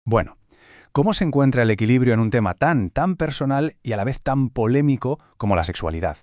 Bueno, ¿cómo se encuentra el equilibrio en un tema tan personal y a la vez tan polémico como la sexualidad?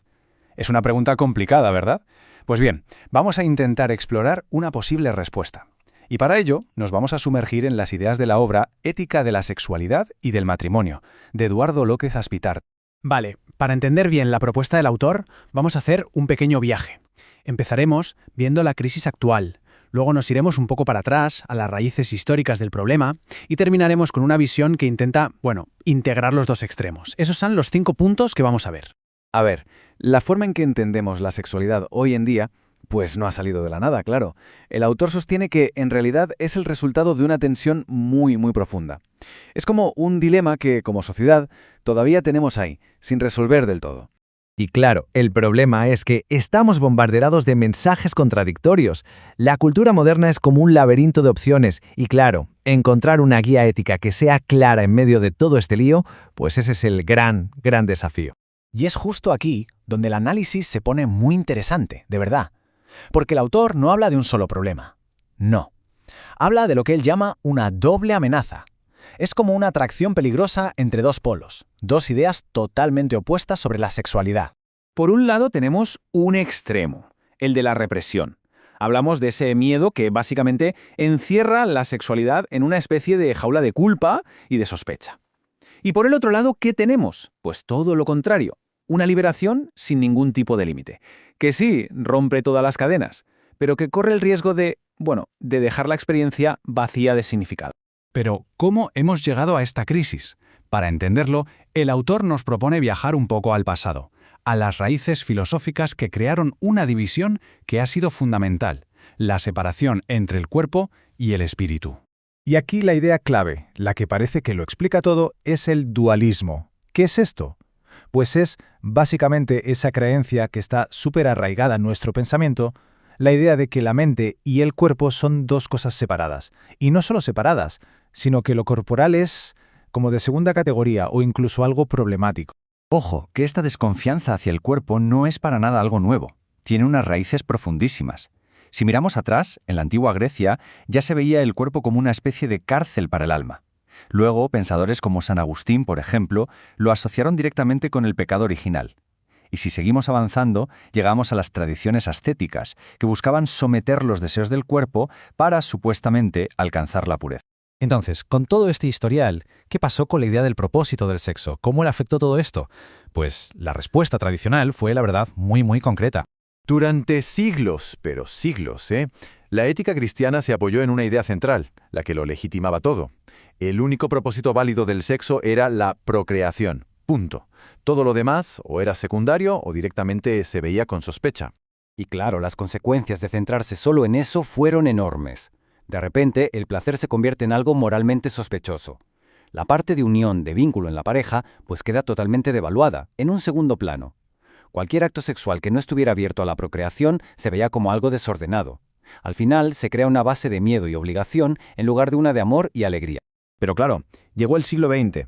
Es una pregunta complicada, ¿verdad? Pues bien, vamos a intentar explorar una posible respuesta. Y para ello, nos vamos a sumergir en las ideas de la obra Ética de la sexualidad y del matrimonio, de Eduardo López Aspitart. Vale, para entender bien la propuesta del autor, vamos a hacer un pequeño viaje. Empezaremos viendo la crisis actual, luego nos iremos un poco para atrás, a las raíces históricas del problema, y terminaremos con una visión que intenta, integrar los dos extremos. Esos son los 5 puntos que vamos a ver. A ver, la forma en que entendemos la sexualidad hoy en día, pues no ha salido de la nada, claro. El autor sostiene que, en realidad, es el resultado de una tensión muy profunda. Es como un dilema que, como sociedad, todavía tenemos ahí, sin resolver del todo. Y claro, el problema es que estamos bombardeados de mensajes contradictorios. La cultura moderna es como un laberinto de opciones y claro, encontrar una guía ética que sea clara en medio de todo este lío, pues ese es el gran desafío. Y es justo aquí donde el análisis se pone muy interesante, de verdad. Porque el autor no habla de un solo problema. No. Habla de lo que él llama una doble amenaza. Es como una atracción peligrosa entre dos polos, dos ideas totalmente opuestas sobre la sexualidad. Por un lado tenemos un extremo, el de la represión. Hablamos de ese miedo que básicamente encierra la sexualidad en una especie de jaula de culpa y de sospecha. Y por el otro lado, ¿qué tenemos? Pues todo lo contrario, una liberación sin ningún tipo de límite, que sí rompe todas las cadenas, pero que corre el riesgo de dejar la experiencia vacía de significado. Pero, ¿cómo hemos llegado a esta crisis? Para entenderlo, el autor nos propone viajar un poco al pasado, a las raíces filosóficas que crearon una división que ha sido fundamental, la separación entre el cuerpo y el espíritu. Y aquí la idea clave, la que parece que lo explica todo, es el dualismo. ¿Qué es esto? Pues es, básicamente, esa creencia que está súper arraigada en nuestro pensamiento, la idea de que la mente y el cuerpo son dos cosas separadas. Y no solo separadas, sino que lo corporal es como de segunda categoría o incluso algo problemático. Ojo, que esta desconfianza hacia el cuerpo no es para nada algo nuevo. Tiene unas raíces profundísimas. Si miramos atrás, en la antigua Grecia, ya se veía el cuerpo como una especie de cárcel para el alma. Luego, pensadores como San Agustín, por ejemplo, lo asociaron directamente con el pecado original. Y si seguimos avanzando, llegamos a las tradiciones ascéticas, que buscaban someter los deseos del cuerpo para, supuestamente, alcanzar la pureza. Entonces, con todo este historial, ¿qué pasó con la idea del propósito del sexo? ¿Cómo le afectó todo esto? Pues la respuesta tradicional fue, la verdad, muy concreta. Durante siglos, pero siglos, la ética cristiana se apoyó en una idea central, la que lo legitimaba todo. El único propósito válido del sexo era la procreación. Punto. Todo lo demás o era secundario o directamente se veía con sospecha. Y claro, las consecuencias de centrarse solo en eso fueron enormes. De repente, el placer se convierte en algo moralmente sospechoso. La parte de unión, de vínculo en la pareja, pues queda totalmente devaluada, en un segundo plano. Cualquier acto sexual que no estuviera abierto a la procreación se veía como algo desordenado. Al final, se crea una base de miedo y obligación en lugar de una de amor y alegría. Pero claro, llegó el siglo XX,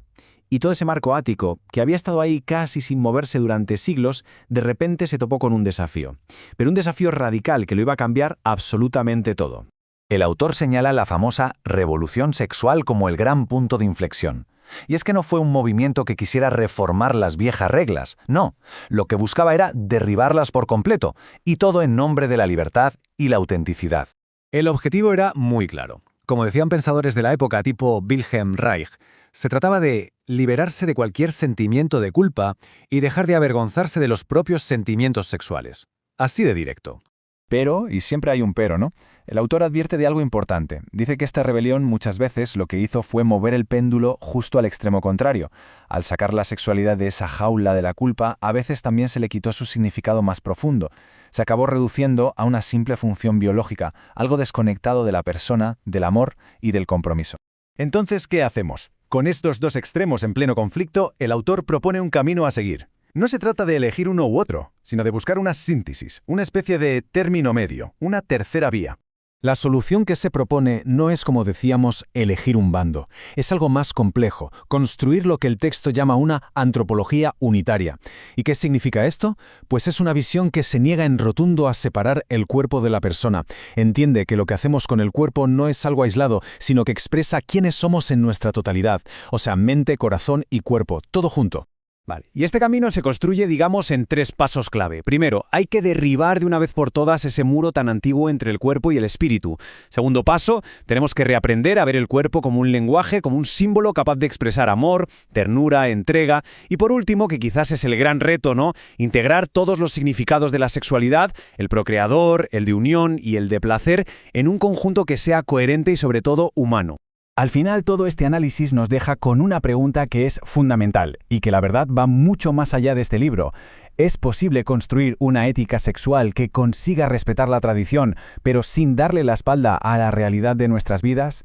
y todo ese marco ático, que había estado ahí casi sin moverse durante siglos, de repente se topó con un desafío. Pero un desafío radical que lo iba a cambiar absolutamente todo. El autor señala la famosa revolución sexual como el gran punto de inflexión. Y es que no fue un movimiento que quisiera reformar las viejas reglas, no. Lo que buscaba era derribarlas por completo, y todo en nombre de la libertad y la autenticidad. El objetivo era muy claro. Como decían pensadores de la época tipo Wilhelm Reich, se trataba de liberarse de cualquier sentimiento de culpa y dejar de avergonzarse de los propios sentimientos sexuales. Así de directo. Pero, y siempre hay un pero, ¿no? El autor advierte de algo importante. Dice que esta rebelión muchas veces lo que hizo fue mover el péndulo justo al extremo contrario. Al sacar la sexualidad de esa jaula de la culpa, a veces también se le quitó su significado más profundo. Se acabó reduciendo a una simple función biológica, algo desconectado de la persona, del amor y del compromiso. Entonces, ¿qué hacemos? Con estos dos extremos en pleno conflicto, el autor propone un camino a seguir. No se trata de elegir uno u otro, sino de buscar una síntesis, una especie de término medio, una tercera vía. La solución que se propone no es, como decíamos, elegir un bando. Es algo más complejo, construir lo que el texto llama una antropología unitaria. ¿Y qué significa esto? Pues es una visión que se niega en rotundo a separar el cuerpo de la persona. Entiende que lo que hacemos con el cuerpo no es algo aislado, sino que expresa quiénes somos en nuestra totalidad, o sea, mente, corazón y cuerpo, todo junto. Vale. Y este camino se construye, digamos, en 3 pasos clave. Primero, hay que derribar de una vez por todas ese muro tan antiguo entre el cuerpo y el espíritu. Segundo paso, tenemos que reaprender a ver el cuerpo como un lenguaje, como un símbolo capaz de expresar amor, ternura, entrega. Y por último, que quizás es el gran reto, ¿no? Integrar todos los significados de la sexualidad, el procreador, el de unión y el de placer, en un conjunto que sea coherente y sobre todo humano. Al final, todo este análisis nos deja con una pregunta que es fundamental y que la verdad va mucho más allá de este libro. ¿Es posible construir una ética sexual que consiga respetar la tradición, pero sin darle la espalda a la realidad de nuestras vidas?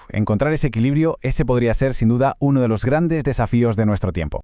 Encontrar ese equilibrio, ese podría ser sin duda uno de los grandes desafíos de nuestro tiempo.